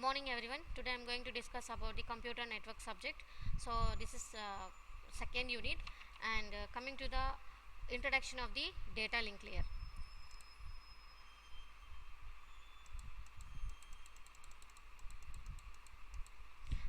Morning everyone. Today I am going to discuss about the computer network subject. So this is second unit, and coming to the introduction of the data link layer.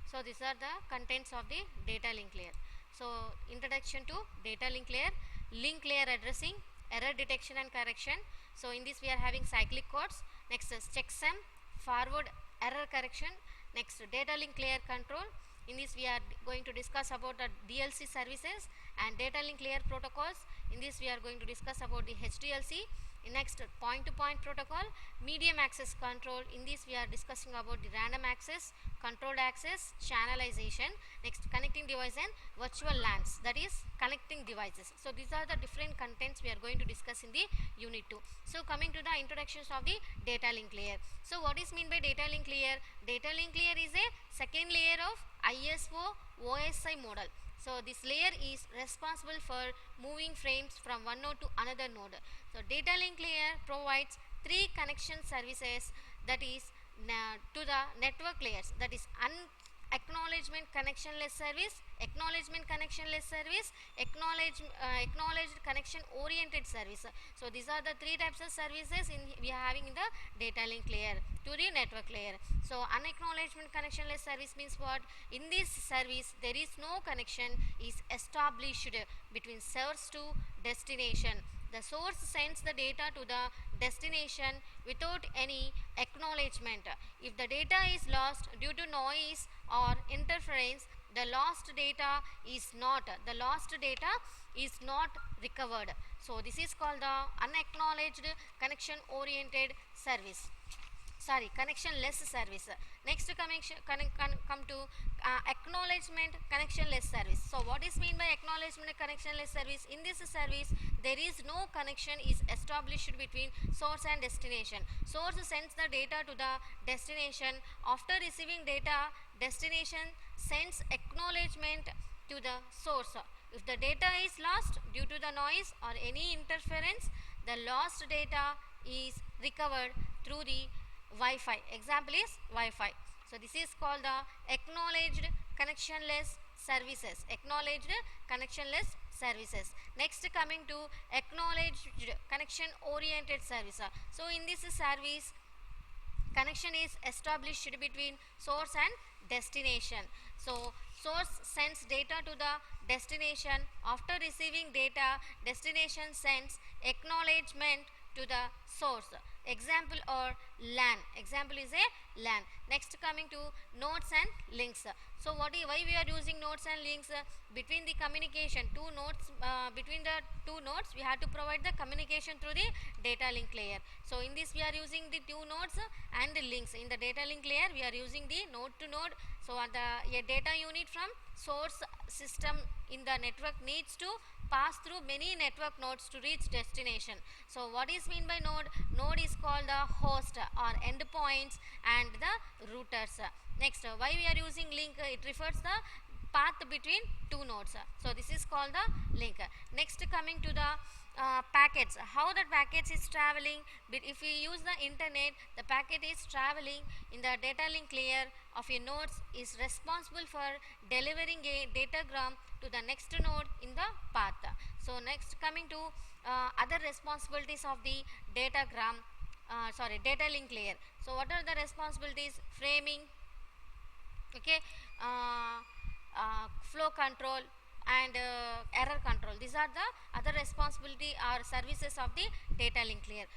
So these are the contents of the data link layer. So introduction to data link layer addressing, error detection and correction. So in this we are having cyclic codes. Next is checksum, forward error correction. Next data link layer control. In this we are going to discuss about the DLC services and data link layer protocols. In this we are going to discuss about the HDLC. Next, point to point protocol, medium access control. In this we are discussing about the random access, controlled access, channelization. Next, connecting device and virtual LANs, that is connecting devices. So these are the different contents we are going to discuss in the unit 2. So coming to the introductions of the data link layer. So what is mean by data link layer? Data link layer is a second layer of ISO OSI model. So this layer is responsible for moving frames from one node to another node. So data link layer provides three connection services, that is to the network layers, that is acknowledgement connectionless service, acknowledgement connectionless service, acknowledged connection oriented service. So these are the three types of services we are having in the data link layer to the network layer. So unacknowledgement connectionless service means what? In this service there is no connection is established between source to destination. The source sends the data to the destination without any acknowledgement. If the data is lost due to noise or interference, the lost data is not recovered. So this is called the unacknowledged connection oriented service. Connectionless service. Next come to acknowledgement connectionless service. So what is mean by acknowledgement connectionless service? In this service there is no connection is established between source and destination. Source sends the data to the destination. After receiving data, destination sends acknowledgement to the source. If the data is lost due to the noise or any interference, the lost data is recovered through the Wi-Fi. Example is Wi-Fi. So this is called the acknowledged connectionless services. Acknowledged connectionless services. Next, coming to acknowledged connection oriented service. So in this service, connection is established between source and destination. So source sends data to the destination. After receiving data, destination sends acknowledgement to the source. Example or LAN. Example is a LAN. Next, coming to nodes and links. So why we are using nodes and links? Between the communication between the two nodes we have to provide the communication through the data link layer. So in this we are using the two nodes and the links. In the data link layer we are using the node to node. So a data unit from source system in the network needs to pass through many network nodes to reach destination. So what is mean by node? Node is called the host or endpoints and the routers. Next, why we are using link? It refers the path between two nodes. So this is called the link. Next, coming to the packets. How the packets is traveling? If we use the internet, the packet is traveling in the data link layer of a nodes is responsible for delivering a datagram to the next node in the path. So next, coming to other responsibilities of the data link layer. So what are the responsibilities? Framing, okay, flow control and error control. These are the other responsibility or services of the data link layer.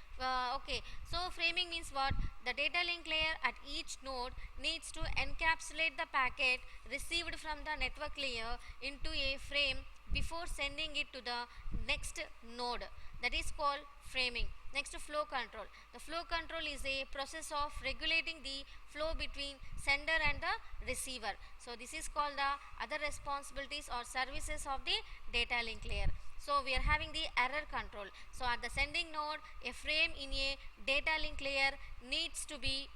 Okay, so framing means what? The data link layer at each node needs to encapsulate the packet received from the network layer into a frame before sending it to the next node. That is called framing. Next, flow control. The flow control is a process of regulating the flow between sender and the receiver. So this is called the other responsibilities or services of the data link layer. So we are having the error control. So at the sending node, a frame in a data link layer needs to be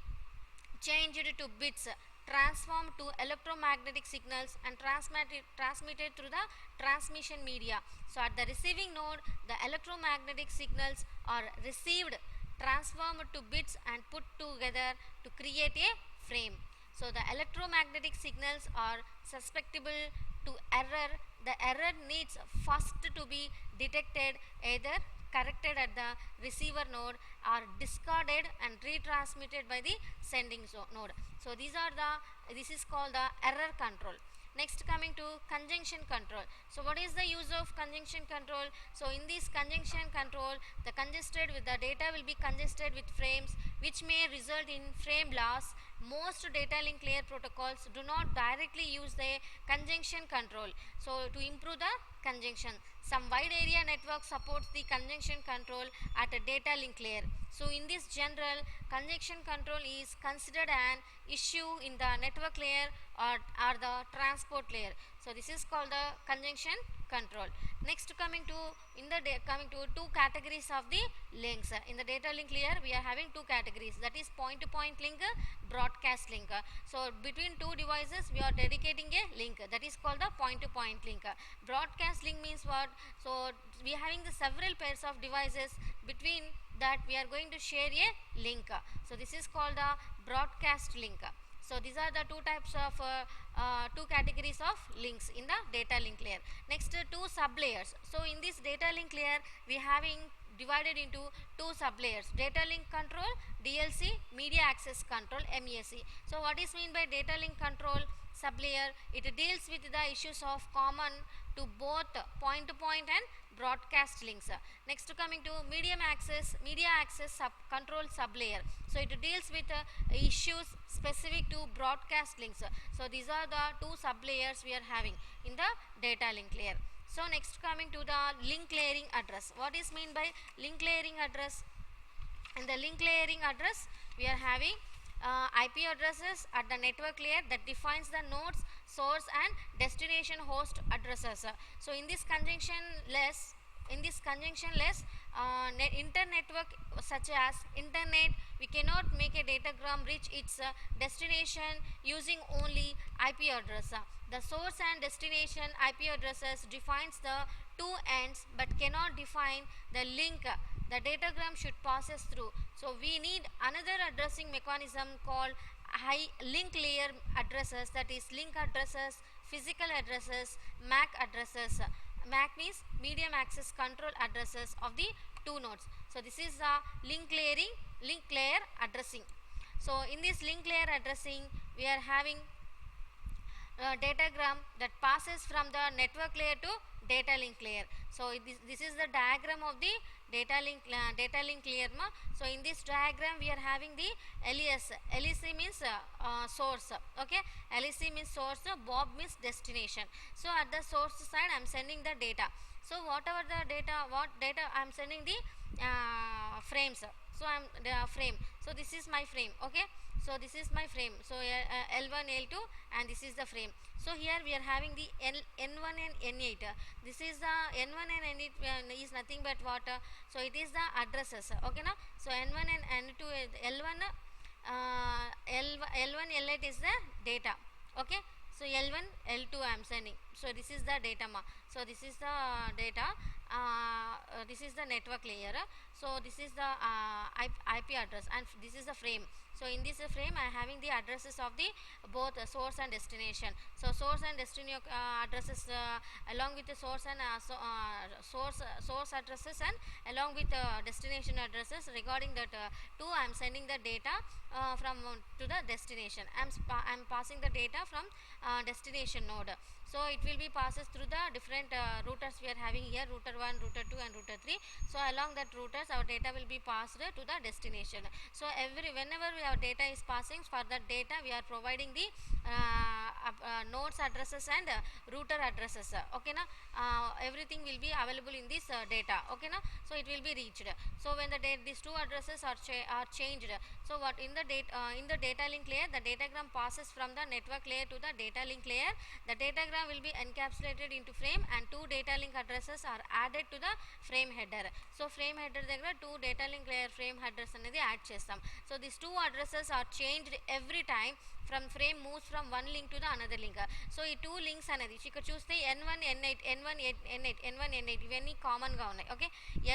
changed to bits, transformed to electromagnetic signals and transmitted through the transmission media. So at the receiving node, the electromagnetic signals are received, transformed to bits and put together to create a frame. So the electromagnetic signals are susceptible to error. The error needs first to be detected, either corrected at the receiver node or discarded and retransmitted by the sending node. So this is called the error control. Next, coming to conjunction control. So what is the use of conjunction control? So in this conjunction control, the data will be congested with frames, which may result in frame loss. Most data link layer protocols do not directly use the conjunction control, so to improve the conjunction. Some wide area network supports the conjunction control at a data link layer. So in this general, conjunction control is considered an issue in the network layer or the transport layer. So this is called the conjunction control. Next, coming to two categories of the links. In the data link layer, we are having two categories, that is point to point link, broadcast link. So between two devices, we are dedicating a link, that is called the point to point link. Broadcast link means what? So we are having the several pairs of devices, between that we are going to share a link. So this is called the broadcast link. So these are the two types of two categories of links in the data link layer. Next, two sublayers. So in this data link layer, we having divided into two sublayers: data link control, DLC, media access control, MEAC. So what is mean by data link control sublayer? It deals with the issues of common to both point to point and broadcast links. Next, coming to media access control sublayer. So it deals with issues specific to broadcast links. So these are the two sublayers we are having in the data link layer. So next, coming to the link layering address. What is mean by link layering address? In the link layering address, we are having IP addresses at the network layer that defines the nodes, source and destination host addresses. So in this conjunction less internetwork such as internet, we cannot make a datagram reach its destination using only IP address. The source and destination IP addresses defines the two ends but cannot define the link the datagram should passes through. So we need another addressing mechanism called link layer addresses, that is link addresses, physical addresses, MAC addresses. MAC means medium access control addresses of the two nodes. So this is the link layer addressing. So in this link layer addressing, we are having datagram that passes from the network layer to data link layer. So this is the diagram of the data link layer. So in this diagram, we are having the LES. LEC means source. Okay, LEC means source, Bob means destination. So at the source side, I am sending the data. So whatever the data, I am sending the frames. So I am the frame. So this is my frame. Okay, so this is my frame. So L1, L2, and this is the frame. So here we are having the N1 and N8. This is the N1 and N8 is nothing but what? So it is the addresses. Okay, now so N1 and N2, L1, L8 is the data. Okay, so L1, L2 I am sending. So this is the data. So this is the data. This is the network layer. So this is the IP address, and this is the frame. So in this frame, I am having the addresses of the both source and destination. So source and destination addresses along with the source and source addresses, and along with destination addresses. Regarding that two, I am sending the data from to the destination. I am passing the data from destination node. So it will be passes through the different routers we are having here, router 1, router 2 and router 3. So along that routers, our data will be passed to the destination. So whenever our data is passing, for that data we are providing the nodes addresses and router addresses. Okay, na everything will be available in this data. Okay, na so it will be reached. So when these two addresses are changed, so what in the data link layer, the datagram passes from the network layer to the data link layer. The datagram will be encapsulated into frame, and two data link addresses are added to the frame header. So frame header దగ్గర two data link layer frame headers అనేది add చేస్తాం. So these two addresses are changed every time from frame moves from one link to the another link. So ఈ two links అనేది ఇక్కడ చూస్తే N1 N8 N1 N8 N1 N8 ఇవన్నీ common గా ఉన్నాయి. Okay,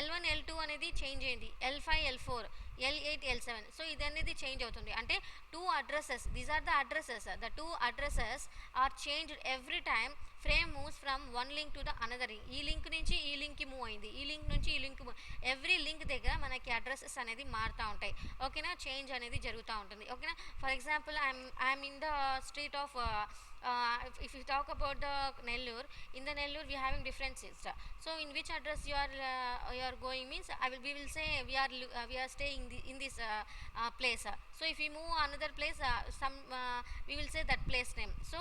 L1 L2 అనేది change అయింది, L5 L4 L8 L7. So ఇది అనేది చేంజ్ అవుతుంది అంటే two addresses, these are the addresses, the two addresses are changed every time frame moves from one link to the another. ఈ link నుంచి ఈ లింక్కి move అయింది, ఈ లింక్ నుంచి ఈ లింక్ ఎవ్రీ లింక్ దగ్గర మనకి అడ్రసెస్ అనేది మారుతూ ఉంటాయి. ఓకేనా, చేంజ్ అనేది జరుగుతూ ఉంటుంది. ఓకేనా, for example I'm in the street of if you talk about the Nellore, in the Nellore we are having different streets. So in which address you are going means we will say we are staying in this place. So if we move another place, we will say that place name. So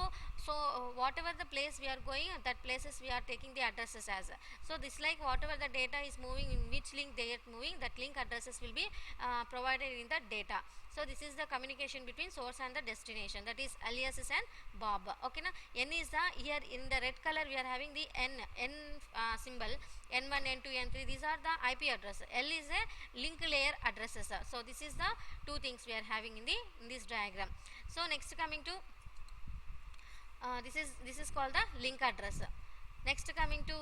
whatever the place we are going, that places we are taking the addresses as. So this like whatever the data is moving, in which link they are moving, that link addresses will be provided in the data. So this is the communication between source and the destination, that is aliases and Bob. Okay na, N is the, here in the red color we are having the N symbol, N1, N2, N3, these are the IP address. L is a link layer addresses. So this is the two things we are having in this diagram. So next coming to this is called the link address. Next coming to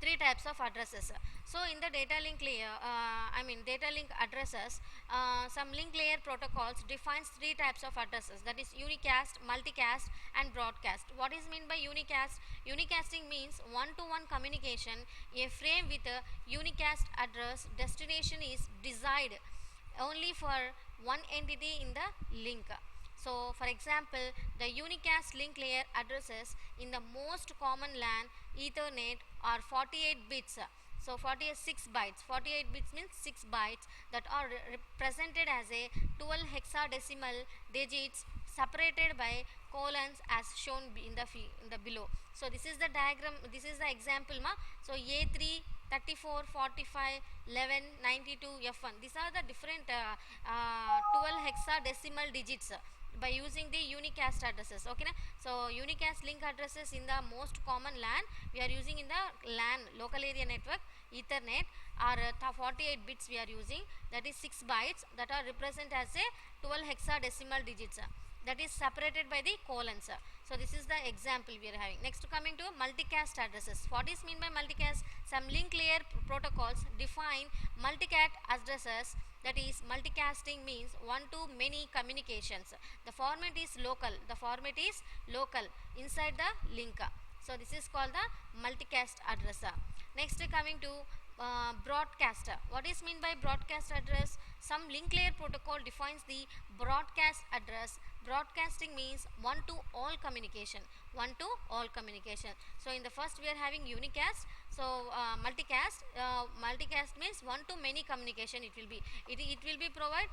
three types of addresses. So in the data link layer, data link addresses, some link layer protocols defines three types of addresses, that is unicast, multicast and broadcast. What is mean by unicast? Unicasting means one-to-one communication. A frame with a unicast address destination is desired only for one entity in the link. So for example, the unicast link layer addresses in the most common LAN Ethernet are 48 bits. So 46 bytes. 48 bits means 6 bytes that are represented as a 12 hexadecimal digits separated by colons as shown in the below. So this is the diagram, this is the example ma. So A3, 34, 45, 11, 92, F1. These are the different 12 hexadecimal digits by using the unicast addresses. Okay na? So unicast link addresses in the most common LAN we are using in the LAN, local area network, Ethernet, are 48 bits we are using, that is 6 bytes that are represent as a 12 hexadecimal digits, that is separated by the colons. So this is the example we are having. Next coming to multicast addresses. What is mean by multicast? Some link layer protocols define multicast addresses, that is multicasting means one to many communications. The format is local, inside the link. So this is called the multicast address. Next coming to broadcast. What is mean by broadcast address? Some link layer protocol defines the broadcast address. Broadcasting means one to all communication. So in the first we are having unicast. So multicast. Multicast means one to many communication. It will be provide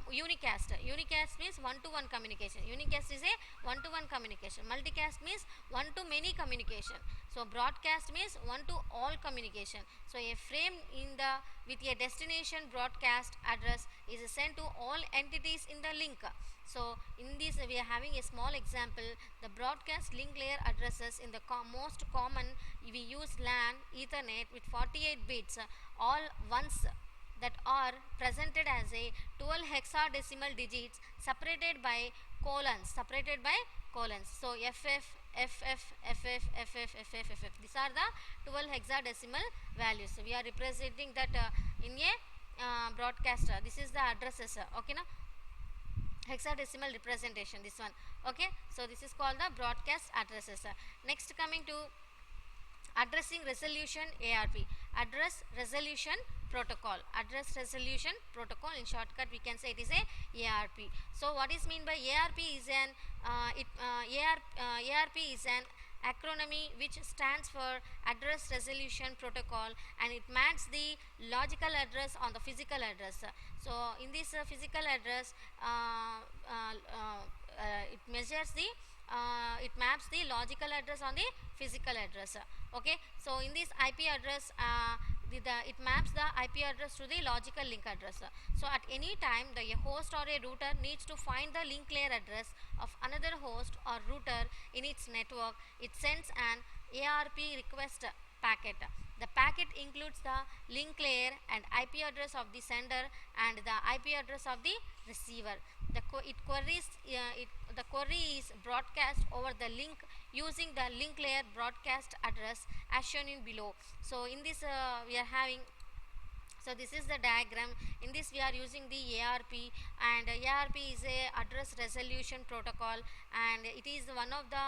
unicast. Unicast means one to one communication. Unicast is a one to one communication. Multicast means one to many communication. So broadcast means one to all communication. So a frame with a destination broadcast address is sent to all entities in the link. So in this we are having a small example. The broadcast link layer addresses in the most common, we use LAN Ethernet with 48 bits, all ones that are presented as a 12 hexadecimal digits separated by colons. So FF, these are the 12 hexadecimal values. So we are representing that in a broadcaster. This is the addresses. Okay na? Hexadecimal representation, this one. Okay, so this is called the broadcast addresses. Next coming to addressing resolution ARP, address resolution protocol. In shortcut we can say it is a ARP. So what is mean by ARP is an ARP is an acronym which stands for address resolution protocol, and it maps the logical address on the physical address. So in this physical address it measures the it maps the logical address on the physical address. Okay, so in this IP address it maps the IP address to the logical link address. So at any time the host or a router needs to find the link layer address of another host or router in its network, it sends an ARP request packet. The packet includes the link layer and IP address of the sender and the IP address of the receiver. The query is broadcast over the link using the link layer broadcast address as shown in below. So in this we are having So this is the diagram. In this we are using the ARP, and ARP is a address resolution protocol, and it is one of the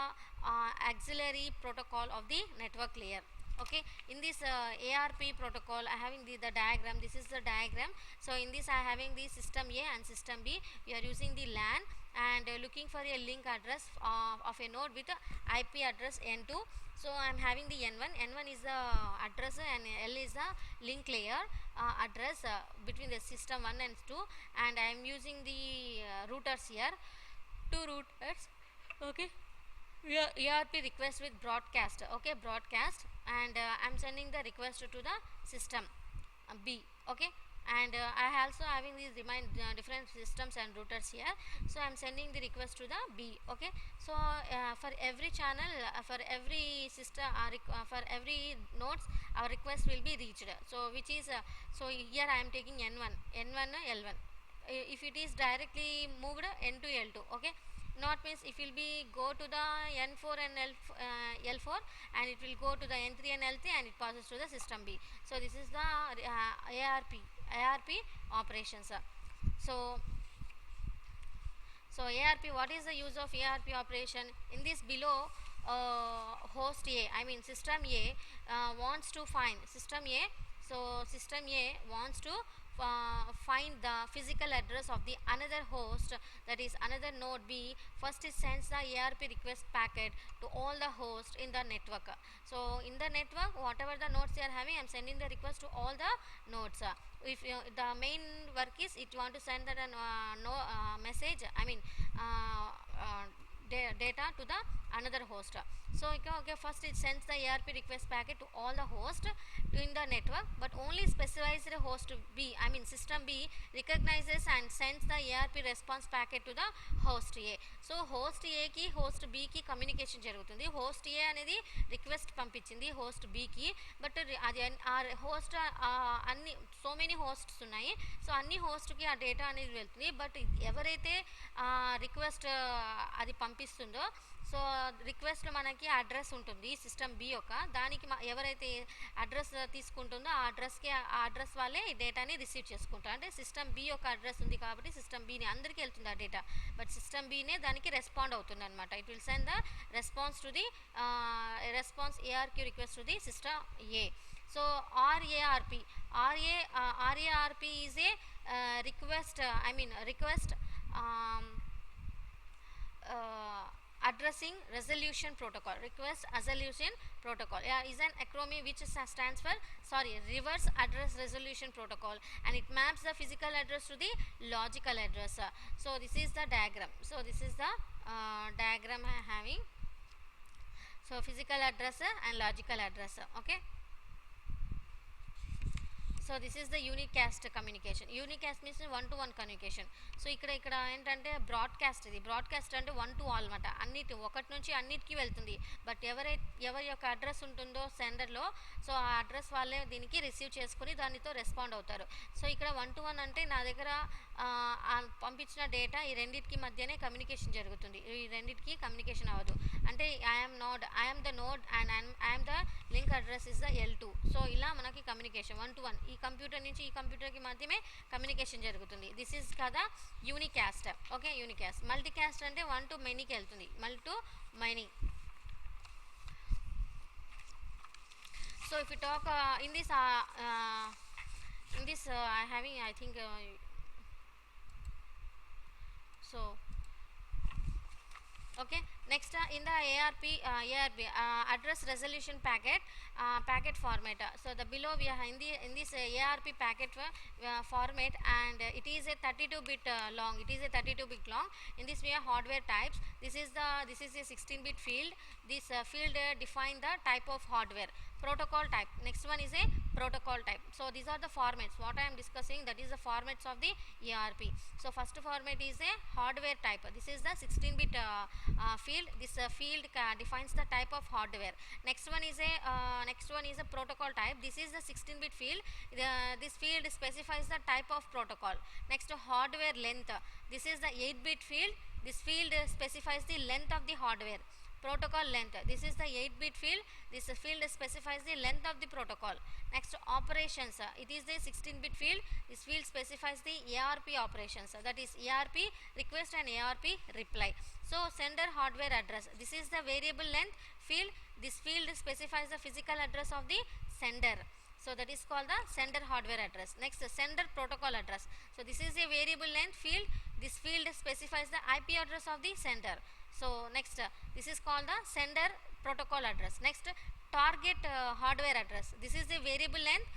auxiliary protocol of the network layer. Okay, in this ARP protocol I having the diagram. This is the diagram. So in this I having the system A and system B. We are using the LAN and looking for a link address of a node with IP address N2. So I am having the N1. N1 is the address and L is the link layer address between the system 1 and 2, and I am using the routers here, two routers. Okay, ERP request with broadcast. Okay, broadcast, and I'm sending the request to the system B. Okay, and I also having these different systems and routers here. So I'm sending the request to the B. Okay, so for every channel, for every system, for every nodes, our request will be reached. So which is so here I am taking N1, N1, L1. If it is directly moved N to L2. Okay, not means if will be go to the N4 and L4, and it will go to the N3 and L3, and it passes to the system B. So this is the ARP operations. So ARP, what is the use of ARP operation? In this below, host A, I mean system A wants to find system A. So system A wants to find the physical address of the another host, that is another node B. First it sends the ARP request packet to all the hosts in the network. So in the network, whatever the nodes they are having, I am sending the request to all the nodes. If the main work is it want to send that message, I mean data to the another host. So okay, first it sends the ARP request packet to all the hosts in the network, but only specifies the host B, I mean system B recognizes and sends the ARP response packet to the host A. So host A ki host B ki communication jarugutundi. Host A anedi request పంపించింది host B ki, but అది host అన్ని so many hosts ఉన్నాయి. So అన్ని host కి ఆ data అనేది వెళ్తుంది, but ఎవరైతే రిక్వెస్ట్ అది పంపిస్తుందో, సో రిక్వెస్ట్లో మనకి అడ్రస్ ఉంటుంది సిస్టమ్ బి యొక్క, దానికి ఎవరైతే అడ్రస్ తీసుకుంటుందో ఆ అడ్రస్కి ఆ అడ్రస్ వాళ్ళే ఈ డేటాని రిసీవ్ చేసుకుంటారు. అంటే సిస్టమ్ బి యొక్క అడ్రస్ ఉంది కాబట్టి సిస్టమ్ బిని అందరికీ వెళ్తుంది ఆ డేటా, బట్ సిస్టమ్ బినే దానికి రెస్పాండ్ అవుతుంది అనమాట. It will send the response to the response ARQ request to the system A. So RARP is a request, I mean request addressing resolution protocol. Request resolution protocol, yeah, is an acronym which stands for reverse address resolution protocol, and it maps the physical address to the logical address. So this is the diagram. So this is the diagram I am having. So physical address and logical address. Okay, so this is the unicast communication. Unicast means one to one communication. So ఇక్కడ ఏంటంటే broadcast, ఇది broadcast అంటే one to all అనమాట, అన్నిటి ఒకటి నుంచి అన్నిటికీ వెళ్తుంది. బట్ ఎవరి యొక్క అడ్రస్ ఉంటుందో సెండర్లో, సో ఆ అడ్రస్ వాళ్ళే దీనికి రిసీవ్ చేసుకుని దానితో రెస్పాండ్ అవుతారు. సో ఇక్కడ వన్ టు వన్ అంటే నా దగ్గర పంపించిన డేటా ఈ రెండింటికి మధ్యనే కమ్యూనికేషన్ జరుగుతుంది, ఈ రెండింటికి కమ్యూనికేషన్ అవ్వదు. అంటే I'm the node and I'm the link address is the L2. So ఇలా మనకి కమ్యూనికేషన్ వన్ టు వన్, ఈ కంప్యూటర్ నుంచి ఈ కంప్యూటర్కి మాత్రమే కమ్యూనికేషన్ జరుగుతుంది. దిస్ ఈజ్ కదా యూనికాస్ట్. Okay, unicast. మల్టీకాస్ట్ అంటే వన్ టు మెనీకి వెళ్తుంది, multi to many. So if you talk in this having, I think so okay, next in the ARP address resolution packet format. So the below we are in this ARP packet format, and it is a 32-bit long. It is a 32-bit long. In this we have hardware types. This is a 16-bit field. This field define the type of hardware. Protocol type, next one is a protocol type. So these are the formats what I am discussing, that is the formats of the ARP. So first format is a hardware type. This is the 16-bit field. This field defines the type of hardware. Next one is a protocol type. This is the 16-bit field. This field specifies the type of protocol. Next, hardware length. This is the 8-bit field. This field specifies the length of the hardware. protocol length. This is the 8-bit field. This field specifies the length of the protocol. Next, operations. It is the 16-bit field. This field specifies the ARP operations. That is ARP request and ARP reply. So sender hardware address. This is the variable length field. This field specifies the physical address of the sender. So that is called the sender hardware address. Next, the sender protocol address. So this is a variable length field. This field specifies the IP address of the sender. So next, this is called the sender protocol address. Next, target hardware address. This is the variable length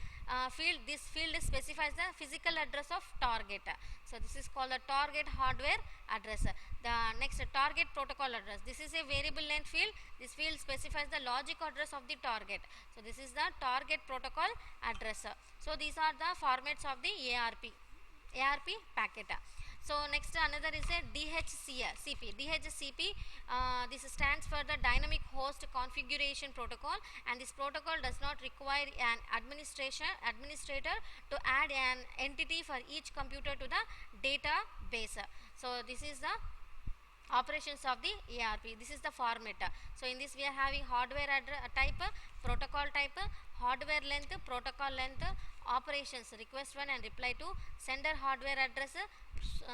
field. This field specifies the physical address of target. So this is called the target hardware address. The next, target protocol address. This is a variable length field. This field specifies the logic address of the target. So this is the target protocol address. So these are the formats of the ARP packet. So next, another is a DHCP. DHCP, this stands for the dynamic host configuration protocol, and this protocol does not require an administrator to add an entity for each computer to the database. So this is the operations of the ARP. This is the format. So in this we are having hardware type, protocol type, hardware length, protocol length, operations, request 1 and reply 2, sender hardware address,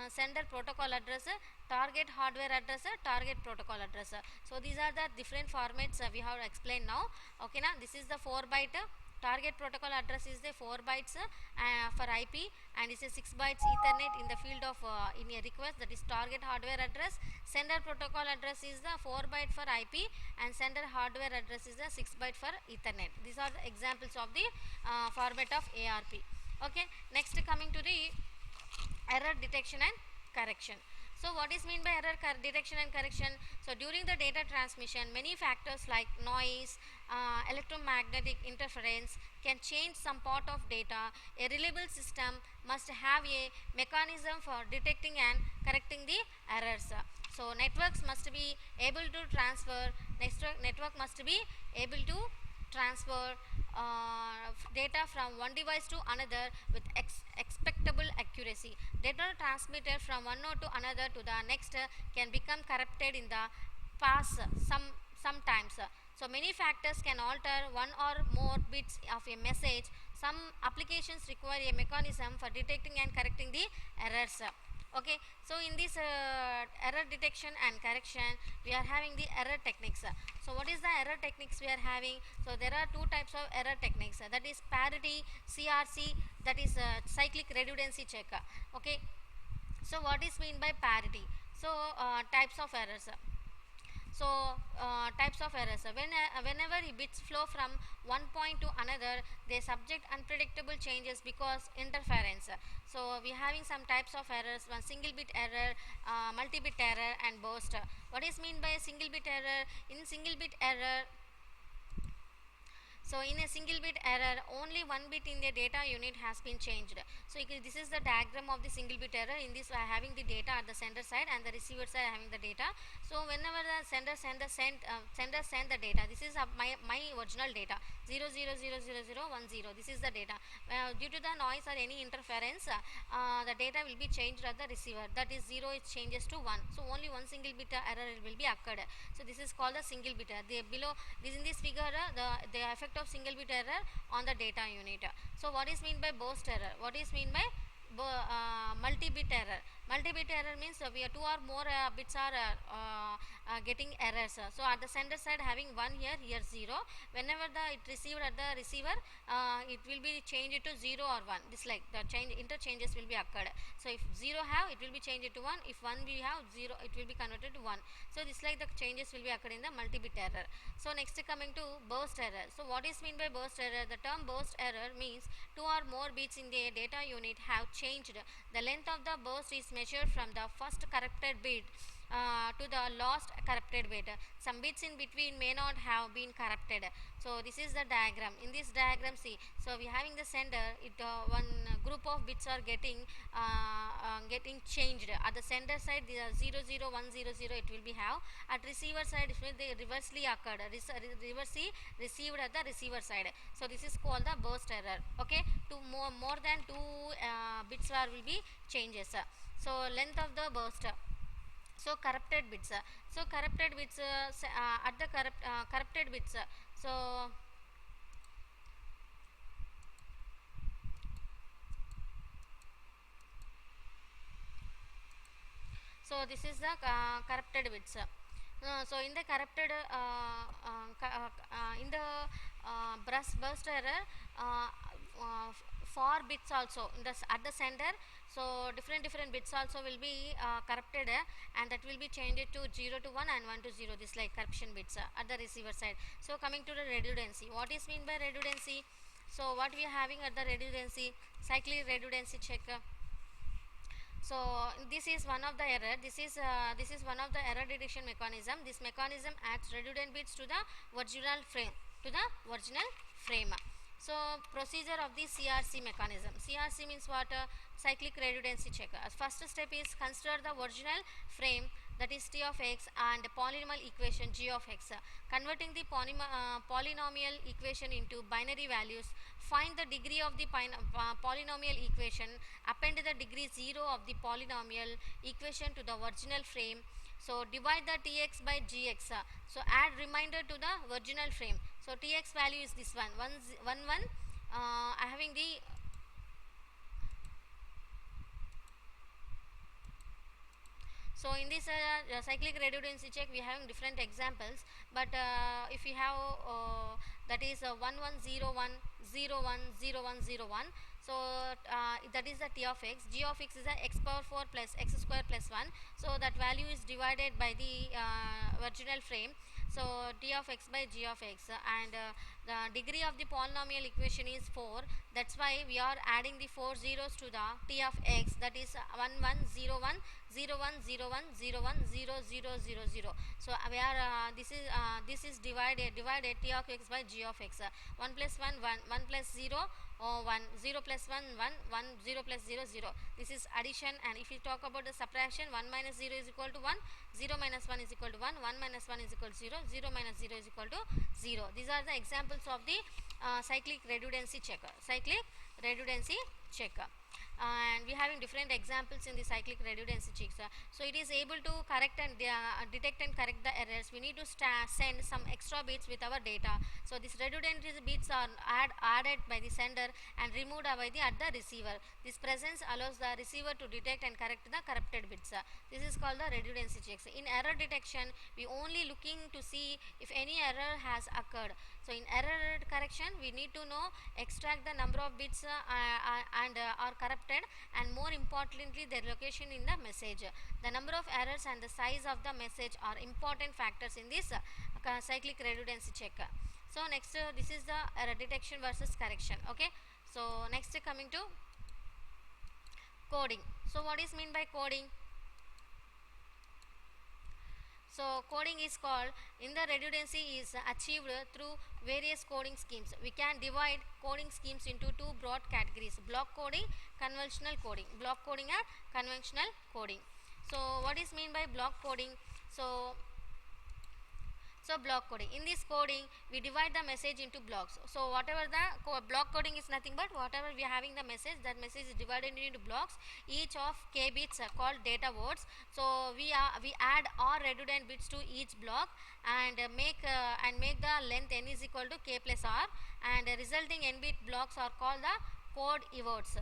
sender protocol address, target hardware address, target protocol address. So these are the different formats we have explained now. Okay, now this is the 4-byte. Target protocol address is the 4 bytes for IP, and is a 6 bytes Ethernet in the field of in a request, that is target hardware address. Sender protocol address is the 4 byte for IP, and sender hardware address is the 6 byte for Ethernet. These are the examples of the format of ARP. Okay, next coming to the error detection and correction. So what is mean by error detection and correction? So during the data transmission, many factors like noise, electromagnetic interference can change some part of data. A reliable system must have a mechanism for detecting and correcting the errors. So networks must be able to transfer, network must be able to transfer data from one device to another with expectable accuracy. Data transmitted from one node to another to the next can become corrupted in the past sometimes. So many factors can alter one or more bits of a message. Some applications require a mechanism for detecting and correcting the errors. Okay, so in this error detection and correction, we are having the error techniques. So what is the error techniques we are having? So there are two types of error techniques, that is parity, CRC, that is cyclic redundancy check. Okay, so what is mean by parity? So types of errors. So types of errors, whenever bits flow from one point to another, they subject unpredictable changes because interference. So we are having some types of errors: one single bit error, multi-bit error, and burst. What is mean by a single bit error? In single bit error, so in a single bit error, only one bit in the data unit has been changed. So this is the diagram of the single bit error. In this we are having the data at the sender side and the receiver side having the data. So whenever the sender send the data, this is my original data 00000010. This is the data. Due to the noise or any interference, the data will be changed at the receiver. That is 0, it changes to 1. So only one single bit error will be occurred. So this is called the single bit error. Below this, in this figure, the effect of single bit error on the data unit. So what is mean by burst error? What is mean by multi-bit error? Multi-bit error means we are two or more bits are getting errors. So at the sender side having 1 here 0. Whenever it received at the receiver, it will be changed to 0 or 1. This like the interchanges will be occurred. So if 0 have, it will be changed to 1. If 1 we have 0, it will be converted to 1. So this like the changes will be occurred in the multi-bit error. So next coming to burst error. So what is mean by burst error? The term burst error means two or more bits in the data unit have changed. The length of the burst is measured from the first corrupted bit to the last corrupted bit. Some bits in between may not have been corrupted. So this is the diagram. In this diagram, see, so we having the sender, one group of bits are getting changed. At the sender side, the 00100 it will be have. At receiver side, it will be reversely occurred. Reversely received at the receiver side. So this is called the burst error. Okay, more than 2 bits will be changes. So length of the burst. So corrupted bits, so corrupted bits, at the corrupted bits, so this is the corrupted bits. So in the corrupted, in the burst error, for bits also in the at the sender, so different bits also will be corrupted, and that will be changed to 0 to 1 and 1 to 0, this like corruption bits at the receiver side. So coming to the redundancy, what is mean by redundancy? So what we are having at the redundancy, cyclic redundancy check. So this is one of the error, this is one of the error detection mechanism. This mechanism adds redundant bits to the original frame, so procedure of the CRC mechanism. CRC means what? Cyclic redundancy checker. First step is consider the original frame, that is T of x, and polynomial equation G of x. Converting the polynomial equation into binary values, find the degree of the polynomial equation, append the degree 0 of the polynomial equation to the original frame. So divide the Tx by Gx. So add remainder to the original frame. So Tx value is this one, 1 1 1, having the so in this cyclic redundancy check we have different examples, but if you have that is 1101 01 01 01, so that is the T of x. G of x is a x power 4 plus x square plus 1, so that value is divided by the original frame. So T of x by G of x, and the degree of the polynomial equation is 4, that's why we are adding the 4 zeros to the T of x, that is 1101 01 01 01 0000. So we are this is divided T of x by G of x. 1 plus 1 1, 1 plus 0 1, 0 plus 1 1, 1 0 plus 0 0, this is addition. And if you talk about the subtraction, 1 minus 0 is equal to 1, 0 minus 1 is equal to 1, 1 minus 1 is equal to 0, 0 minus 0 is equal to 0. These are the examples of the cyclic redundancy checker, and we having different examples in the cyclic redundancy checks. So it is able to correct and detect and correct the errors. We need to send some extra bits with our data. So these redundant bits are added by the sender and removed by the at the receiver. This presence allows the receiver to detect and correct the corrupted bits. This is called the redundancy checks. In error detection, we only looking to see if any error has occurred. So in error correction, we need to know extract the number of bits and are corrupted, and more importantly their location in the message. The number of errors and the size of the message are important factors in this cyclic redundancy check. So next this is the error detection versus correction. Okay, so next coming to coding. So what is mean by coding? So coding is called, in the redundancy is achieved through various coding schemes. We can divide coding schemes into two broad categories: block coding, conventional coding. Block coding and conventional coding. So what is mean by block coding? So block coding, in this coding we divide the message into blocks. So whatever the block coding is nothing but whatever we are having the message, that message is divided into blocks. Each of k bits are called data words. So we add r redundant bits to each block, and make the length n is equal to k plus r, and resulting n bit blocks are called the code evotes.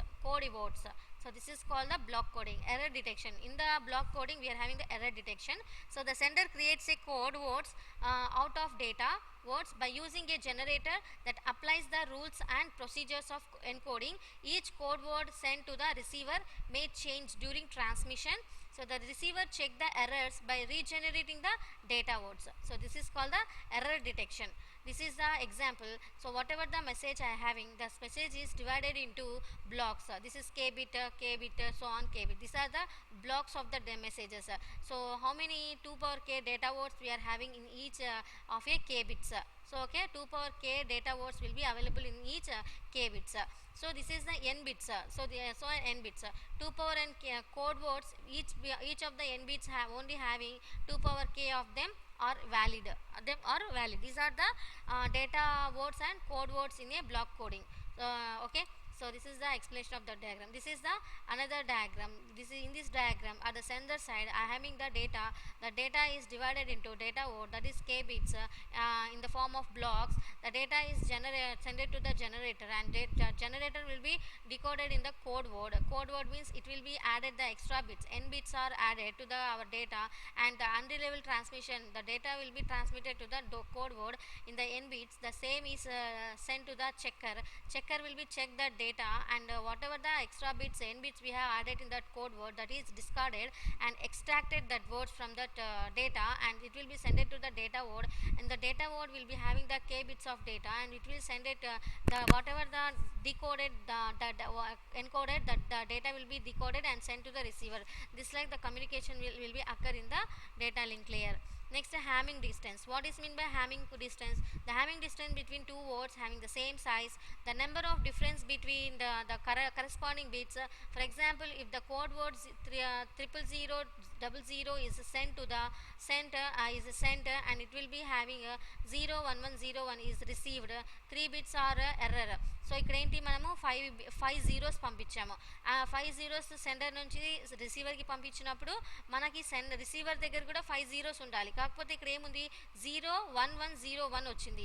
So this is called the block coding. Error detection, in the block coding we are having the error detection. So the sender creates a code words out of data words by using a generator that applies the rules and procedures of encoding. Each code word sent to the receiver may change during transmission. So the receiver check the errors by regenerating the data words. So this is called the error detection. This is the example. So whatever the message I having, the message is divided into blocks. This is k bit, so on k bit. These are the blocks of the messages. So how many 2 power k data words we are having in each of a k bits. So okay, 2 power k data words will be available in each k bits. So this is the n bits. So n bits. 2 power n code words, each of the n bits have only having 2 power k of them are valid. These are the data words and code words in a block coding. Okay. So this is the explanation of the diagram. This is the another diagram. This is in this diagram at the sender side I having the data. The data is divided into data word, that is k bits, in the form of blocks. The data is sent to the generator, and the generator will be decoded in the code word. Code word means it will be added the extra bits. N bits are added to the our data, and the unreliable transmission, the data will be transmitted to the code word in the n bits. The same is sent to the checker. Checker will be check the data, and whatever the extra bits n bits we have added in that code word, that is discarded and extracted that words from that data, and it will be sent it to the data word, and the data word will be having the k bits of data, and it will send it the whatever the decoded encoded, that the data will be decoded and sent to the receiver. This like the communication will be occur in the data link layer. Next, Hamming distance. What is mean by Hamming distance? The Hamming distance between two words having the same size, the number of difference between the corresponding bits. For example, if the code word 00000 is sent to the center, and it will be having 01101 is received, 3 bits are error. So ఇక్కడ ఏంటి మనము five zeros పంపించాము. ఆ 5 zeros sender నుంచి రిసీవర్కి పంపించినప్పుడు మనకి receiver దగ్గర కూడా 5 zeros ఉండాలి. కాకపోతే ఇక్కడ ఏముంది 01101 వచ్చింది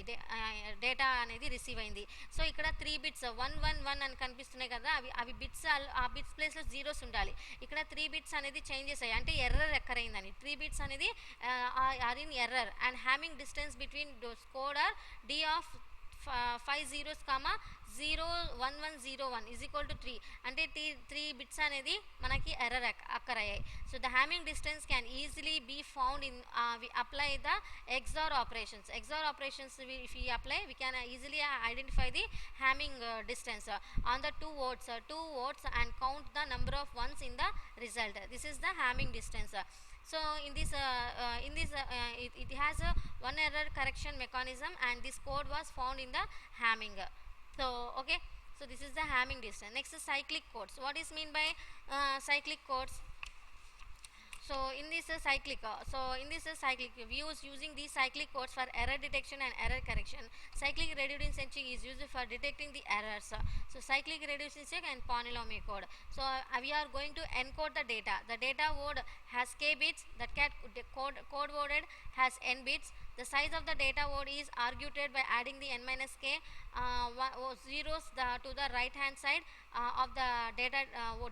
డేటా అనేది రిసీవ్ అయింది. సో ఇక్కడ 3 బిట్స్ 111 అని కనిపిస్తున్నాయి కదా, అవి బిట్స్, ఆ బిట్స్ ప్లేస్లో జీరోస్ ఉండాలి. ఇక్కడ 3 బిట్స్ అనేది చేంజెస్ అయ్యాయి, అంటే ఎర్రర్ ఎక్కరైందని. 3 బిట్స్ అనేది are in error, and Hamming distance between code are d of 5 zeros comma 01101 is equal to 3, అంటే 3 బిట్స్ అనేది మనకి ఎర్రర్ అక్కర్ అయ్యాయి. So the Hamming distance can easily be found in we apply the XOR operations. XOR operations, if we apply, we can easily identify the Hamming distance on the two words and count the number of ones in the result. This is the Hamming distance. So in this it has a one error correction mechanism, and this code was found in the Hamming. So okay, so this is the Hamming distance. Next is cyclic codes. What is mean by cyclic codes? So in this cyclic, we use using these cyclic codes for error detection and error correction. Cyclic redundancy is used for detecting the errors. So cyclic redundancy and polynomial code. So we are going to encode the data. The data word has k bits. That code worded has n bits. The size of the data word is argued by adding the n minus k zeros to the right hand side of the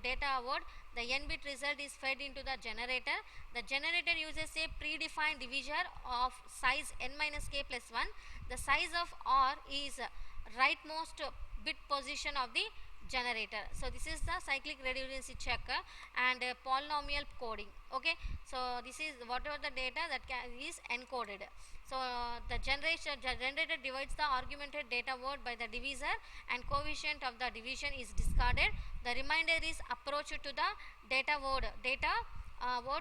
data word. The n bit result is fed into the generator. The generator uses a predefined divisor of size n minus k plus 1. The size of r is rightmost bit position of the generator. So this is the cyclic redundancy check and polynomial coding. Okay, so this is whatever the data that is encoded. So the generator divides the argumented data word by the divisor, and coefficient of the division is discarded. The remainder is approached to the data word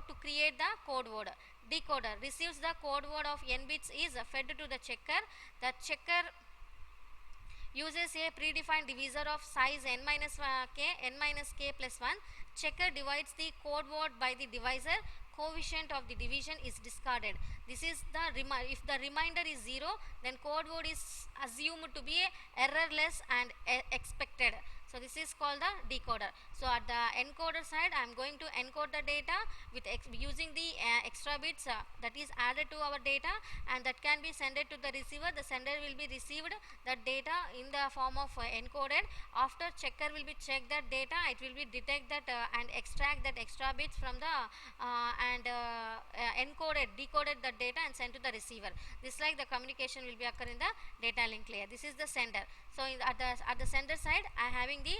to create the code word. Decoder receives the code word of n bits, is fed to the checker. The checker uses a predefined divisor of size n minus k plus 1. Checker divides the code word by the divisor. Coefficient of the division is discarded. This is the if the remainder is 0, then code word is assumed to be errorless and expected. So this is called the decoder. So at the encoder side, I am going to encode the data with using the extra bits that is added to our data, and that can be sent to the receiver. The sender will be received that data in the form of encoded. After checker will be check that data, it will be detect that and extract that extra bits from the decoded the data and sent to the receiver. This like the communication will be occur in the data link layer. This is the sender. So at the sender side, I having the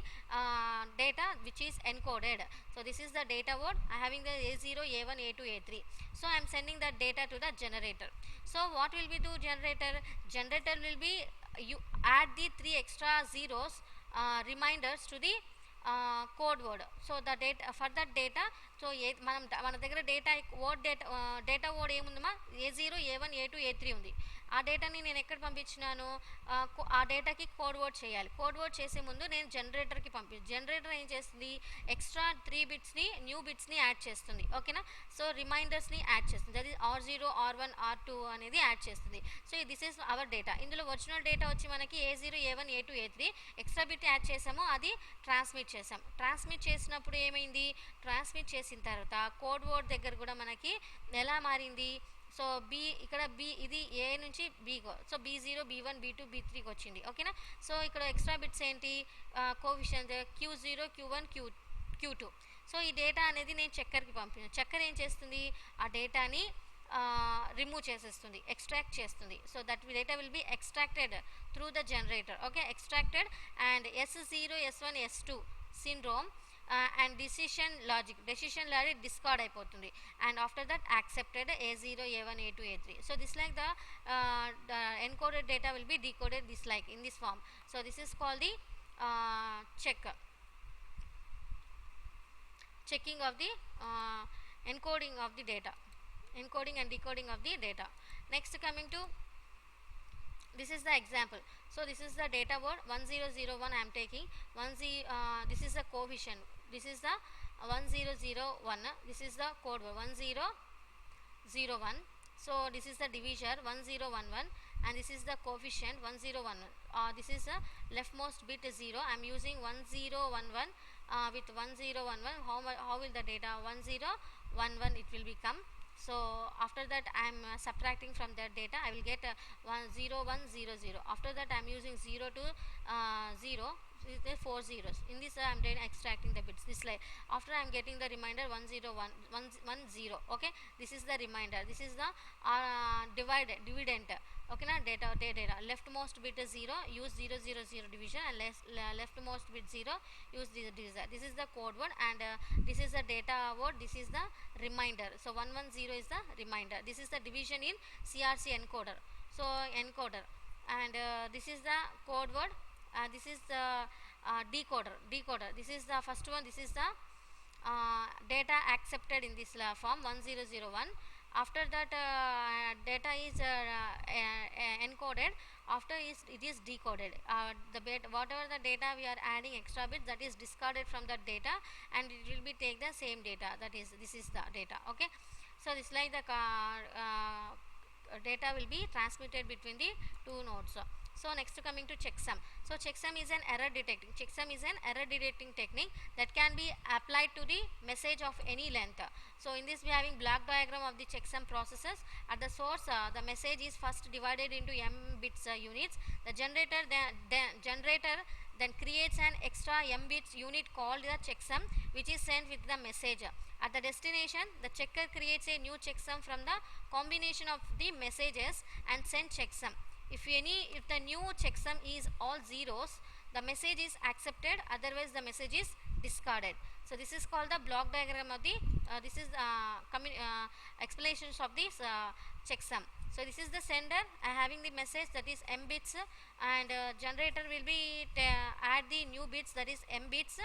data which is encoded. So this is the data word. I having the A0, A1, A2, A3. So I am sending that data to the generator. So what will we do generator? Generator will be you add the 3 extra zeros reminders to the code word. So the data for that data, so మన దగ్గర data word ఏముందమ్మా, A0 A1 A2 A3 ఉంది. ఆ డేటాని నేను ఎక్కడ పంపించినాను, ఆ డేటాకి code word చేయాలి. కోడ్ వర్డ్ చేసే ముందు నేను జనరేటర్కి జనరేటర్ ఏం చేస్తుంది, ఎక్స్ట్రా 3 బిట్స్ని న్యూ బిట్స్ని యాడ్ చేస్తుంది. ఓకేనా. సో రిమైండర్స్ని యాడ్ చేస్తుంది, అది R0 R1 R2 అనేది యాడ్ చేస్తుంది. So this is our data. ఇందులో ఒరిజినల్ డేటా వచ్చి మనకి A0 A1 A2 A3, extra bit add చేసాము, అది ట్రాన్స్మిట్ చేసాం. ట్రాన్స్మిట్ చేసినప్పుడు ఏమైంది, ట్రాన్స్మిట్ చేసిన తర్వాత కోడ్ వర్డ్ దగ్గర కూడా మనకి ఎలా మారింది, సో ఇక్కడ ఇది ఏ నుంచి B, so B0 B1 B2 B3కి వచ్చింది. ఓకేనా. సో ఇక్కడ ఎక్స్ట్రా బిట్స్ ఏంటి, coefficient Q0 Q1 Q2. So ఈ డేటా అనేది నేను చెక్కర్కి పంపిన, చెక్కర్ ఏం చేస్తుంది, ఆ డేటాని రిమూవ్ చేసేస్తుంది, ఎక్స్ట్రాక్ట్ చేస్తుంది. So that data will be extracted through the generator. Okay, extracted and S0 S1 S2 syndrome and decision logic discard అయిపోతుంది. And after that accepted A0 A1 A2 A3. So this like the encoded data will be decoded this like in this form. So this is called the checking of the encoding of the data, encoding and decoding of the data. Next, coming to this is the example. So this is the data word 1001 I am taking. This is the coefficient, this is the 1001, this is the code word 1001. So this is the divisor 1011 and this is the coefficient 1011. This is the leftmost bit 0. I am using 1011 with 1011. How will the data 1011 it will become. So after that I am subtracting from that data, I will get 10100. After that I am using 0 to 0, there 4 zeros. In this I am extracting the bits this like. After I am getting the remainder 10110. Okay, this is the remainder, this is the dividend. Okay na, data leftmost bit is 0, use 000 division, and leftmost bit 0, use this divisor. This is the code word and this is the data word, this is the remainder. So 110 is the remainder. This is the division in CRC encoder. So encoder, and this is the code word, this is the decoder. This is the first one, this is the data accepted in this form 1001. After that data is encoded, after it is decoded. Whatever the data we are adding extra bit, that is discarded from that data and it will be take the same data, that is this is the data. Okay, so this like the data will be transmitted between the two nodes. So next, coming to checksum. So checksum is an error detecting. Checksum is an error detecting technique that can be applied to the message of any length. So in this we are having block diagram of the checksum processes. At the source, the message is first divided into m bits units. The generator then creates an extra m bits unit called the checksum, which is sent with the message. At the destination, the checker creates a new checksum from the combination of the messages and send checksum. If the new checksum is all zeros, the message is accepted, otherwise the message is discarded. So this is called the block diagram of the this is explanations of this checksum. So this is the sender having the message, that is m bits, and generator will be add the new bits, that is m bits,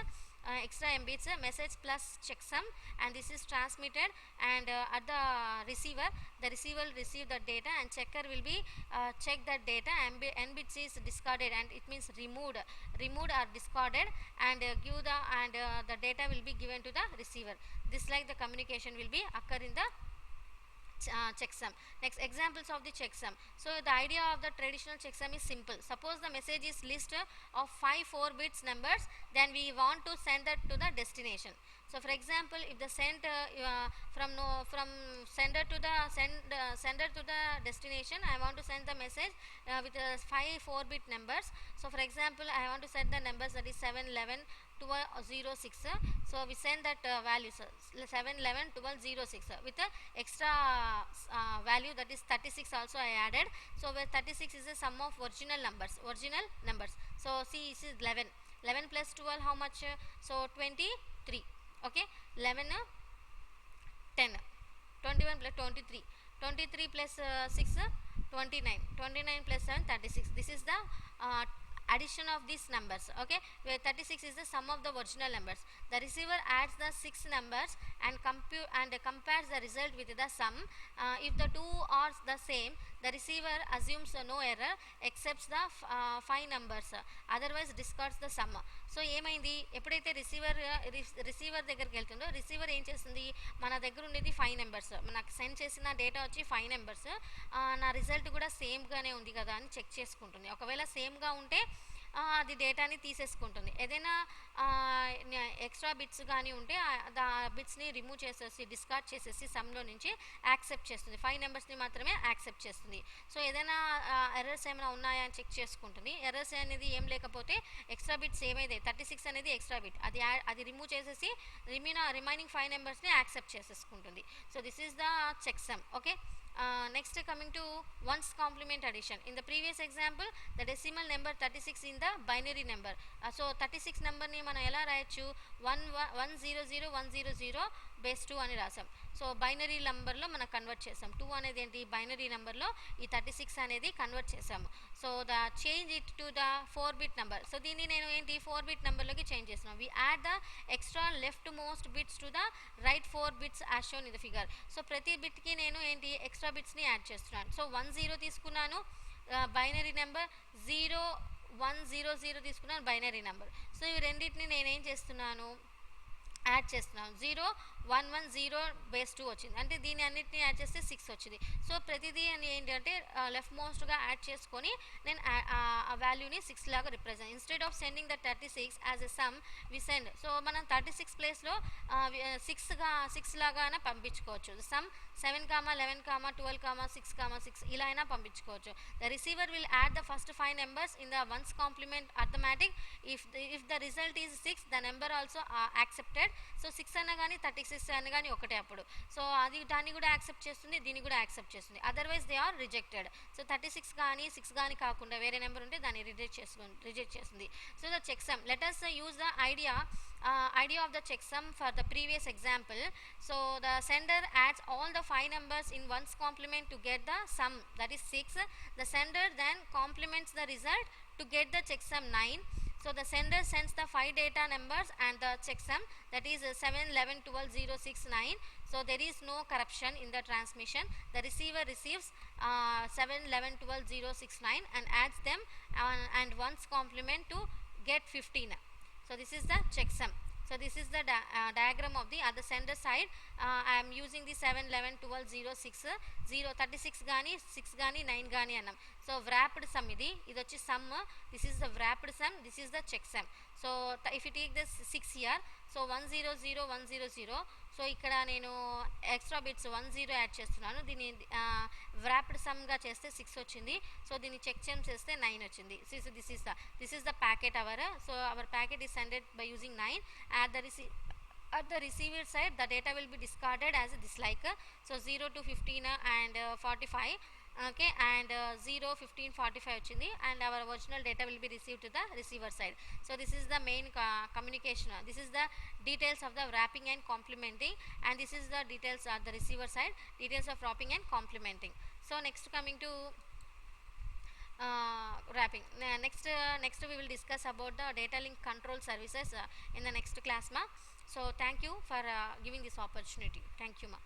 extra m bits, message plus checksum, and this is transmitted, and at the receiver will receive the data and checker will be check that data, and n bits is discarded, and it means removed or discarded, and give the the data will be given to the receiver. This like the communication will be occur in the checksum. Next, examples of the checksum. So the idea of the traditional checksum is simple. Suppose the message is list of 5 4 bits numbers, then we want to send that to the destination. So for example, if the send from sender to the destination, I want to send the message with 5 4 bit numbers. So for example, I want to send the numbers, that is 7 11 12 06. So we send that value 7 11 12 06 with the extra value, that is 36 also I added. So where 36 is the sum of original numbers. So see, this is 11 plus 12 how much? So 23. Okay, 11 10 21 plus 23 plus 6 29 plus 7 36. This is the addition of these numbers, okay, where 36 is the sum of the original numbers. The receiver adds the 6 numbers and compares the result with the sum. If the two are the same, the receiver assumes no error, accepts the 5 numbers, otherwise discards the sum. So ఏమైంది, ఎప్పుడైతే receiver దగ్గరికి వెళ్తుందో receiver ఏం చేస్తుంది, మన దగ్గర ఉండేది 5 numbers, నాకు సెండ్ చేసిన డేటా వచ్చి 5 నెంబర్స్, నా రిజల్ట్ కూడా సేమ్గానే ఉంది కదా అని చెక్ చేసుకుంటుంది. ఒకవేళ సేమ్గా ఉంటే అది డేటాని తీసేసుకుంటుంది. ఏదైనా ఎక్స్ట్రా బిట్స్ కానీ ఉంటే ఆ బిట్స్ని రిమూవ్ చేసేసి డిస్కార్డ్ చేసేసి సమ్లో నుంచి యాక్సెప్ట్ చేస్తుంది. 5 నెంబర్స్ని మాత్రమే యాక్సెప్ట్ చేస్తుంది. సో ఏదైనా ఎర్రర్స్ ఏమైనా ఉన్నాయా అని చెక్ చేసుకుంటుంది. ఎర్రర్స్ అనేది ఏం లేకపోతే ఎక్స్ట్రా బిట్స్ ఏమైతే 36 అనేది ఎక్స్ట్రా బిట్, అది రిమూవ్ చేసేసి రిమైనింగ్ 5 నెంబర్స్ని యాక్సెప్ట్ చేసేసుకుంటుంది. So this is the check some. Okay, next coming to ones complement addition. In the previous example, the decimal number 36 in the binary number. So 36 number ni mana ela rayachu 100 base 2 అని రాసాం. So binary నెంబర్లో మనం convert చేసాం. 2 అనేది ఏంటి, binary నెంబర్లో ఈ 36 అనేది కన్వర్ట్ చేసాము. So the change it to the 4 bit number. సో దీన్ని నేను ఏంటి 4 బిట్ నెంబర్లోకి చేంజ్ చేస్తున్నాను. We add the extra leftmost bits to the right 4 bits as shown in the figure. So ప్రతి బిట్కి నేను ఏంటి ఎక్స్ట్రా బిట్స్ని యాడ్ చేస్తున్నాను. సో 10 తీసుకున్నాను బైనరీ నెంబర్, 0100 తీసుకున్నాను బైనరీ నెంబర్. సో ఇవి రెండింటిని నేనేం చేస్తున్నాను, యాడ్ చేస్తున్నాను. 0110 బేస్ 2 వచ్చింది, అంటే దీని అన్నిటిని యాడ్ చేస్తే 6 వచ్చింది. సో ప్రతిదీ అని ఏంటంటే లెఫ్ట్ మోస్ట్గా యాడ్ చేసుకొని నేను ఆ వాల్యూని 6 లాగా represent. Instead of sending the 36 as a sum we send. So మనం 36 ప్లేస్లో 6 లాగా పంపించుకోవచ్చు. సమ్ 7, 11, 12, 6, ఇలా అయినా పంపించుకోవచ్చు. The receiver will add the first 5 numbers in the one's complement arithmetic. If the result is 6, the number also accepted. So 6 అన్న కానీ 36 అన్న కానీ ఒకటే అప్పుడు. సో అది దాన్ని కూడా యాక్సెప్ట్ చేస్తుంది, దీన్ని కూడా యాక్సెప్ట్ చేస్తుంది. Otherwise they are rejected. So 36 కానీ 6 కానీ కాకుండా వేరే నెంబర్ ఉంటే దాన్ని రిజెక్ట్ చేస్తుంది. So the check sum, let us use the idea of the checksum for the previous example. So the sender adds all the 5 numbers in ones complement to get the sum, that is 6. The sender then complements the result to get the checksum 9. So the sender sends the 5 data numbers and the checksum, that is 7, 11, 12, 0, 6, 9. So there is no corruption in the transmission. The receiver receives 7, 11, 12, 0, 6, 9 and adds them and ones complement to get 15. So this is the checksum. So this is the diagram of the other sender side. I am using the 7, 11, 12, 0, 6, 0, 36 gaani 6 gaani 9 gaani annam. So wrapped sum idi vachi sum. This is the wrapped sum, this is the checksum. So if you take this 6 here, so 100 100. So ఇక్కడ నేను extra bits 10 add చేస్తున్నాను. దీన్ని wrapped సమ్గా చేస్తే 6 వచ్చింది. So దీన్ని check చేస్తే 9 వచ్చింది. This is the packet our. So our packet is sended by using 9. At the receiver side, the data will be discarded as a dislike. So 0 to 15 and 45. Okay, and 0, 15, 45 వచ్చింది, and our original data will be received to the receiver side. So this is the main communication. This is the details of the wrapping and complementing, and this is the details at the receiver side, details of wrapping and complementing. So next coming to wrapping. Next we will discuss about the data link control services in the next class ma. So thank you for giving this opportunity. Thank you ma.